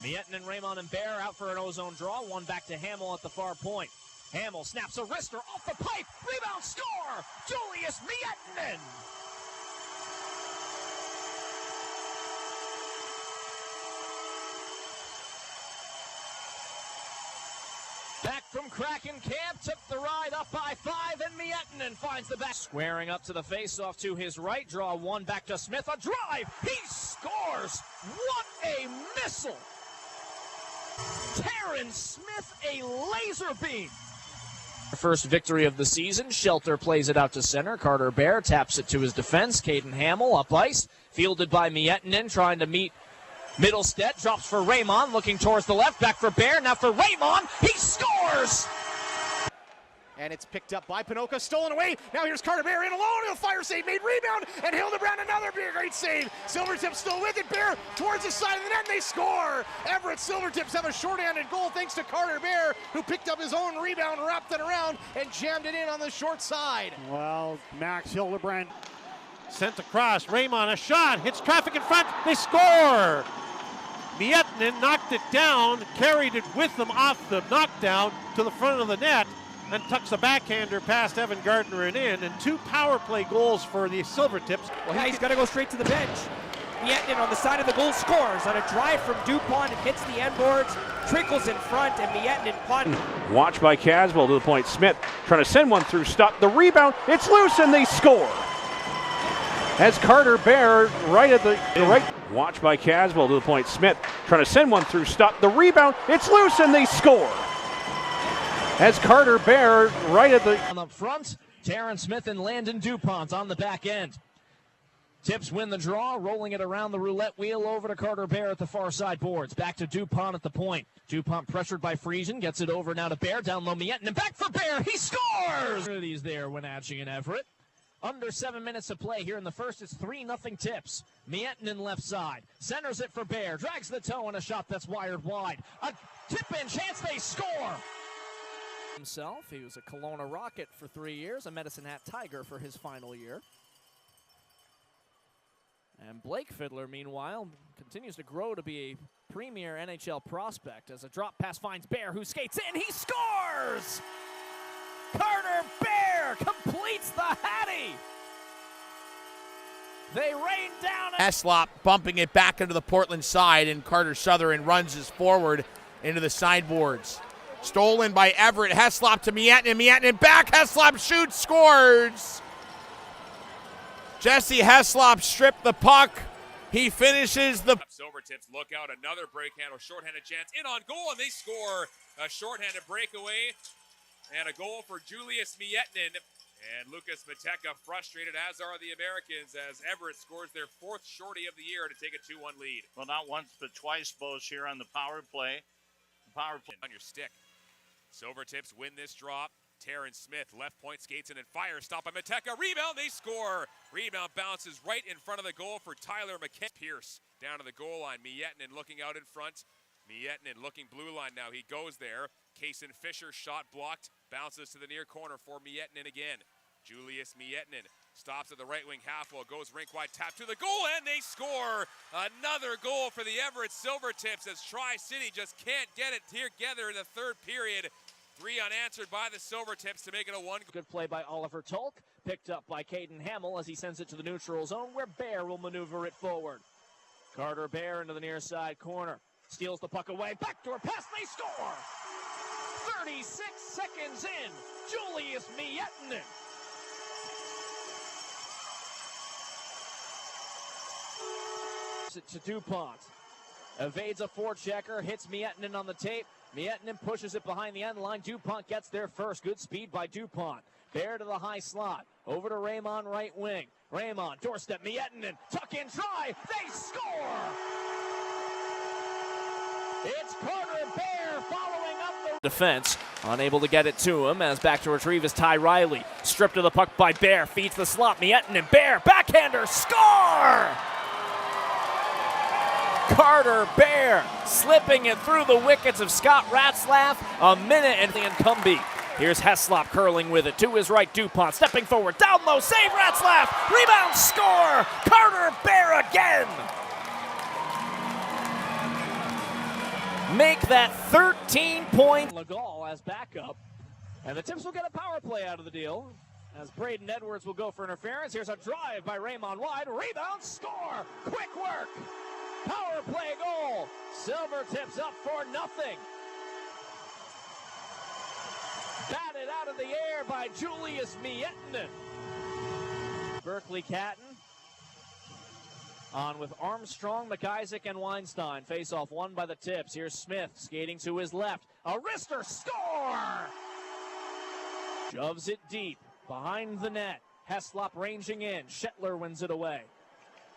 Miettinen, Raymond, and Bear out for an ozone draw. One back to Hamill at the far point. Hamill snaps a wrister off the pipe. Rebound score! Julius Miettinen! Back from Kraken camp, took the ride up by 5, and Miettinen finds the back. Squaring up to the faceoff to his right, draw one back to Smith, a drive, he scores! What a missile! Terrence Smith, a laser beam! First victory of the season, Shelter plays it out to center, Carter Bear taps it to his defense, Caden Hamill up ice, fielded by Miettinen, trying to meet Middlestead, drops for Raymond, looking towards the left, back for Bear, now for Raymond, he scores! And it's picked up by Pinoca, stolen away, now here's Carter Bear in alone, a fire save made, rebound, and Hildebrand another great save. Silvertips still with it, Bear towards the side of the net, and they score! Everett Silvertips have a shorthanded goal thanks to Carter Bear, who picked up his own rebound, wrapped it around, and jammed it in on the short side. Well, Max Hildebrand sent across, Raymond, a shot, hits traffic in front, they score! Miettinen knocked it down, carried it with them off the knockdown to the front of the net, and tucks a backhander past Evan Gardner and in, and 2 power play goals for the Silvertips. Well, he's got to go straight to the bench. Miettinen on the side of the goal scores on a drive from DuPont. It hits the end boards, trickles in front, and Miettinen caught. Watch by Caswell to the point. Smith trying to send one through, stop the rebound. It's loose and they score. As Carter Bear right at the right. Watch by Caswell to the point. Smith trying to send one through, stop the rebound. It's loose and they score. As Carter Bear right at the on the front, Terrence Smith and Landon DuPont on the back end. Tips win the draw, rolling it around the roulette wheel over to Carter Bear at the far side boards. Back to DuPont at the point. DuPont pressured by Friesen, gets it over now to Bear, down low Miettinen, back for Bear, he scores! He's there when Wenatchee and Everett. Under 7 minutes to play here in the first, it's 3-0 Tips. Miettinen left side, centers it for Bear, drags the toe and a shot that's wired wide. A tip-in chance, they score! Himself, he was a Kelowna Rocket for 3 years, a Medicine Hat Tiger for his final year. And Blake Fiddler, meanwhile, continues to grow to be a premier NHL prospect as a drop pass finds Bear, who skates in, he scores! Carter Bear completes the Hattie! They rain down. Heslop bumping it back into the Portland side, and Carter Southern runs us forward into the sideboards. Stolen by Everett, Heslop to Miettinen, Miettinen back, Heslop shoots, scores! Jesse Heslop stripped the puck, he finishes the... Silvertips look out, another break handle, shorthanded chance, in on goal, and they score a shorthanded breakaway, and a goal for Julius Miettinen. And Lucas Mateka frustrated, as are the Americans, as Everett scores their 4th shorty of the year to take a 2-1 lead. Well, not once, but twice, Bose, here on the power play. On your stick. Silvertips win this drop. Terrence Smith, left point, skates in and fires. Stop by Mateka. Rebound, they score. Rebound bounces right in front of the goal for Tyler McKenna. Pierce down to the goal line. Miettinen looking out in front. Miettinen looking blue line now. He goes there. Kaysen Fisher shot blocked. Bounces to the near corner for Miettinen again. Julius Miettinen stops at the right wing half wall, goes rink wide, tap to the goal, and they score another goal for the Everett Silvertips as Tri-City just can't get it together in the 3rd period. 3 unanswered by the Silvertips to make it a 1. Good play by Oliver Tolk, picked up by Caden Hamill as he sends it to the neutral zone where Bear will maneuver it forward. Carter Bear into the near side corner, steals the puck away, backdoor pass, they score! 36 seconds in, Julius Miettinen. It to DuPont. Evades a forechecker, hits Miettinen on the tape. Miettinen pushes it behind the end line. DuPont gets there first. Good speed by DuPont. Bear to the high slot. Over to Raymond, right wing. Raymond, doorstep, Miettinen. Tuck in, try. They score! It's Carter Bear following up the defense. Unable to get it to him as back to retrieve is Ty Riley. Stripped of the puck by Bear. Feeds the slot. Miettinen, Bear, backhander, score! Carter Bear slipping it through the wickets of Scott Ratzlaff. A minute and the incumbent. Here's Heslop curling with it. To his right, DuPont stepping forward. Down low, save Ratzlaff. Rebound, score. Carter Bear again. make that 13 point. Legal as backup. And the Tips will get a power play out of the deal, as Braden Edwards will go for interference. Here's a drive by Raymond wide. Rebound, score! Quick work! Power play goal! Silvertips up 4-0. Batted out of the air by Julius Miettinen. Berkeley Catton on with Armstrong, McIsaac, and Weinstein. Face-off won by the Tips. Here's Smith skating to his left. A wrister, score! Shoves it deep behind the net. Heslop ranging in. Shetler wins it away.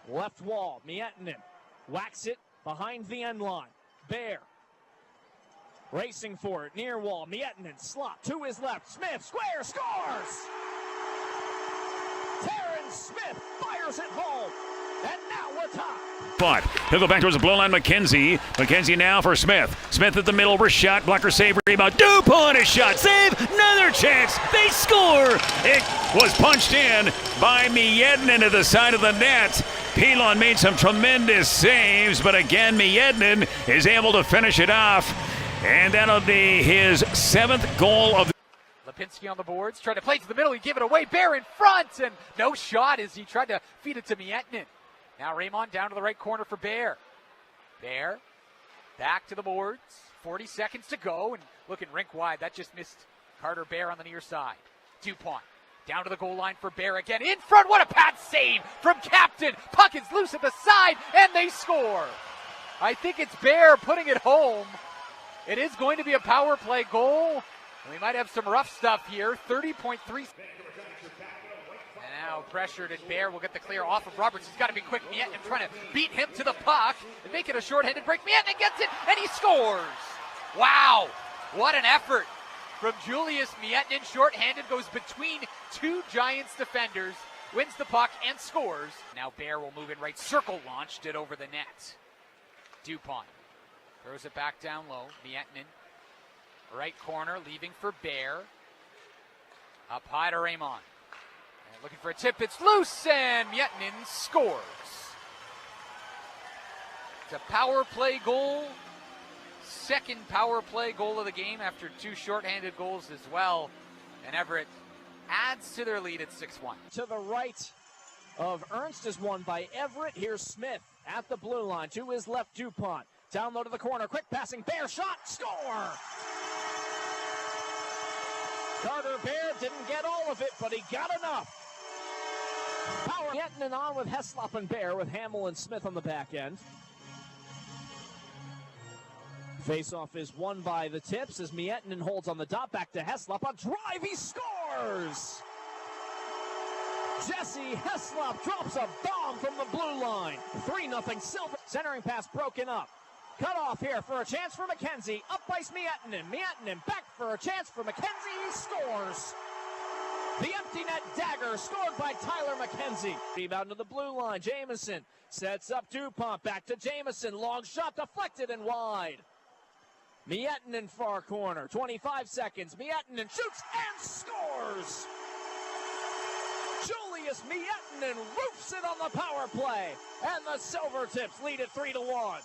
Left wall, Miettinen whacks it behind the end line. Bear racing for it, near wall. Miettinen slot to his left. Smith square, scores! Terrence Smith fires it home. And now we're tied. But he'll go back towards the blue line. McKenzie. McKenzie now for Smith. Smith at the middle. Wrist shot. Blocker save. Rebound. DuPont a shot. Save. Another chance. They score. It was punched in by Miettinen to the side of the net. Pilon made some tremendous saves, but again, Miettinen is able to finish it off. And that'll be his 7th goal of the Lipinski on the boards, trying to play to the middle. He gave it away. Bear in front, and no shot as he tried to feed it to Miettinen. Now Raymond down to the right corner for Bear. Bear back to the boards. 40 seconds to go, and looking rink wide. That just missed Carter Bear on the near side. DuPont down to the goal line for Bear again. In front, what a pad save from Captain. Puck is loose at the side, and they score. I think it's Bear putting it home. It is going to be a power play goal. We might have some rough stuff here. 30.3. Now pressured, and Bear will get the clear off of Roberts. He's got to be quick. Miettinen trying to beat him to the puck and make it a short-handed break. Miettinen gets it, and he scores. Wow, what an effort from Julius Miettinen. Short-handed, goes between two Giants defenders, wins the puck, and scores. Now Bear will move in right. Circle launched it over the net. DuPont throws it back down low. Miettinen, right corner, leaving for Bear. Up high to Raymond. And looking for a tip, it's loose, and Miettinen scores. It's a power play goal. Second power play goal of the game after 2 shorthanded goals as well. And Everett adds to their lead at 6-1. To the right of Ernst is won by Everett. Here's Smith at the blue line. To his left, DuPont. Down low to the corner. Quick passing. Bear shot. Score! Carter Bear didn't get all of it, but he got enough. Power Miettinen on with Heslop and Bear, with Hamill and Smith on the back end. Faceoff is won by the Tips as Miettinen holds on the dot. Back to Heslop. A drive. He scores! Jesse Heslop drops a bomb from the blue line. 3-0 Silver. Centering pass broken up. Cut off here for a chance for McKenzie. Up ice Miettinen. Miettinen back for a chance for McKenzie. He scores. The empty net dagger scored by Tyler McKenzie. Rebound to the blue line. Jamison sets up DuPont. Back to Jamison. Long shot deflected and wide. Miettinen far corner. 25 seconds. Miettinen shoots and scores. Julius Miettinen roofs it on the power play. And the Silvertips lead it 3-1.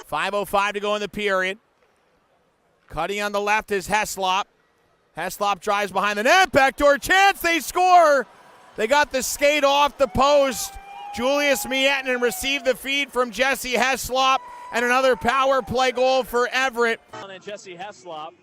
5:05 to go in the period. Cutting on the left is Heslop. Heslop drives behind the net. Backdoor chance. They score. They got the skate off the post. Julius Miettinen received the feed from Jesse Heslop. And another power play goal for Everett. And Jesse Heslop.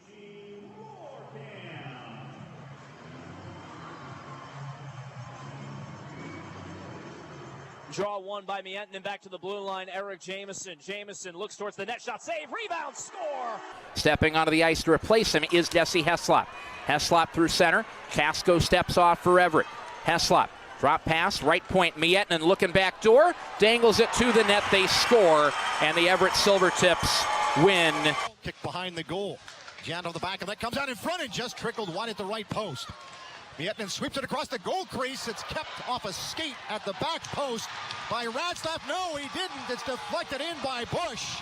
Draw one by Miettinen, back to the blue line. Eric Jamison. Jamison looks towards the net, shot, save, rebound, score! Stepping onto the ice to replace him is Jesse Heslop. Heslop through center. Casco steps off for Everett. Heslop, drop pass, right point. Miettinen looking back door, dangles it to the net. They score, and the Everett Silvertips win. Kick behind the goal. Jan on the back of that comes out in front and just trickled wide at the right post. Miettinen sweeps it across the goal crease. It's kept off a skate at the back post by Radstaff. No, he didn't. It's deflected in by Bush.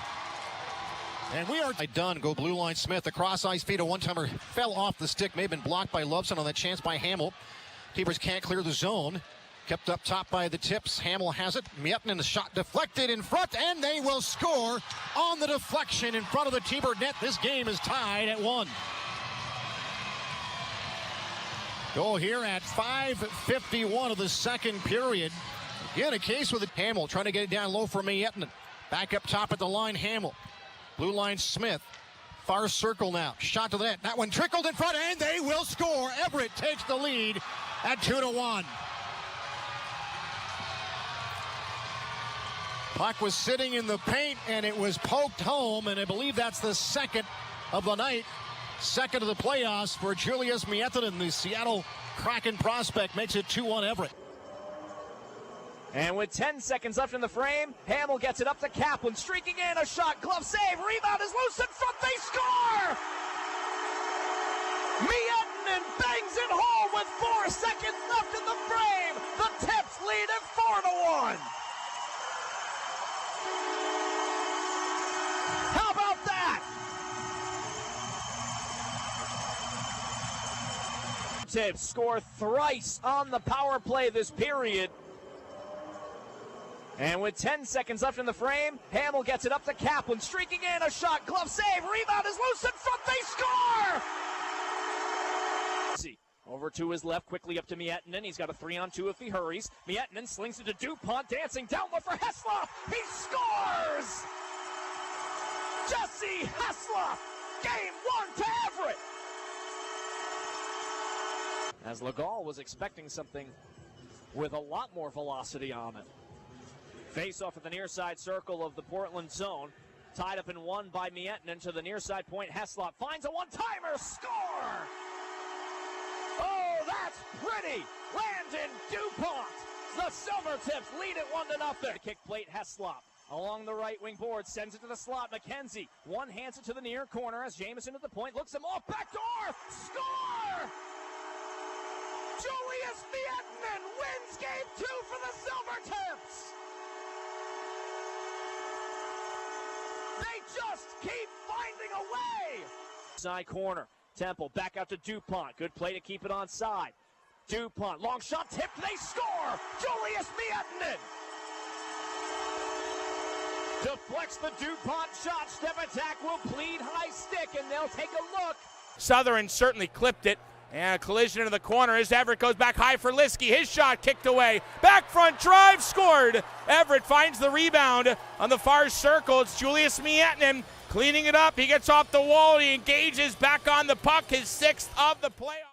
And we are done. Go blue line Smith. The cross ice feed. A one-timer fell off the stick. May have been blocked by Loveson on that chance by Hamill. Keepers can't clear the zone. Kept up top by the Tips. Hamill has it. Miettinen, the shot deflected in front, and they will score on the deflection in front of the T-Bird net. This game is tied at 1. Goal here at 5:51 of the second period. Again, a case with it. Hamill trying to get it down low for Miettinen. Back up top at the line, Hamill. Blue line, Smith. Far circle now. Shot to the net. That one trickled in front, and they will score. Everett takes the lead at 2-1. Puck was sitting in the paint, and it was poked home, and I believe that's the second of the night. Second of the playoffs for Julius Miettinen. The Seattle Kraken prospect makes it 2-1 Everett. And with 10 seconds left in the frame, Hamill gets it up to Kaplan, streaking in, a shot, glove save, rebound is loose in front, they score! Miettinen bangs it home with 4 seconds left in the frame. The Tips lead at 4-1. How about that? Tips score thrice on the power play this period. And with 10 seconds left in the frame, Hamill gets it up to Kaplan, streaking in, a shot, glove save, rebound is loose in front, they score! Over to his left, quickly up to Miettinen. He's got a 3-on-2 if he hurries. Miettinen slings it to DuPont, dancing downward for Hesloff. He scores! Jesse Hesloff, game 1 to Everett. As Legault was expecting something with a lot more velocity on it. Face off at the near side circle of the Portland zone. Tied up in 1 by Miettinen to the near side point. Hesloff finds a one-timer, score! Oh, that's pretty! Landon DuPont. The Silvertips lead it 1-0. Kick plate, Hesloff. Along the right wing board, sends it to the slot. McKenzie, one hands it to the near corner as Jamison at the point, looks him off, backdoor, score! Julius Miettinen wins game 2 for the Silvertips! They just keep finding a way! Side corner, Temple back out to DuPont. Good play to keep it on side. DuPont, long shot tipped, they score! Julius Miettinen! Deflects the DuPont shot, step attack will plead high stick, and they'll take a look. Southern certainly clipped it. And a collision into the corner as Everett goes back high for Liskey. His shot kicked away. Back front drive, scored. Everett finds the rebound on the far circle. It's Julius Miettinen cleaning it up. He gets off the wall. He engages back on the puck, his 6th of the playoffs.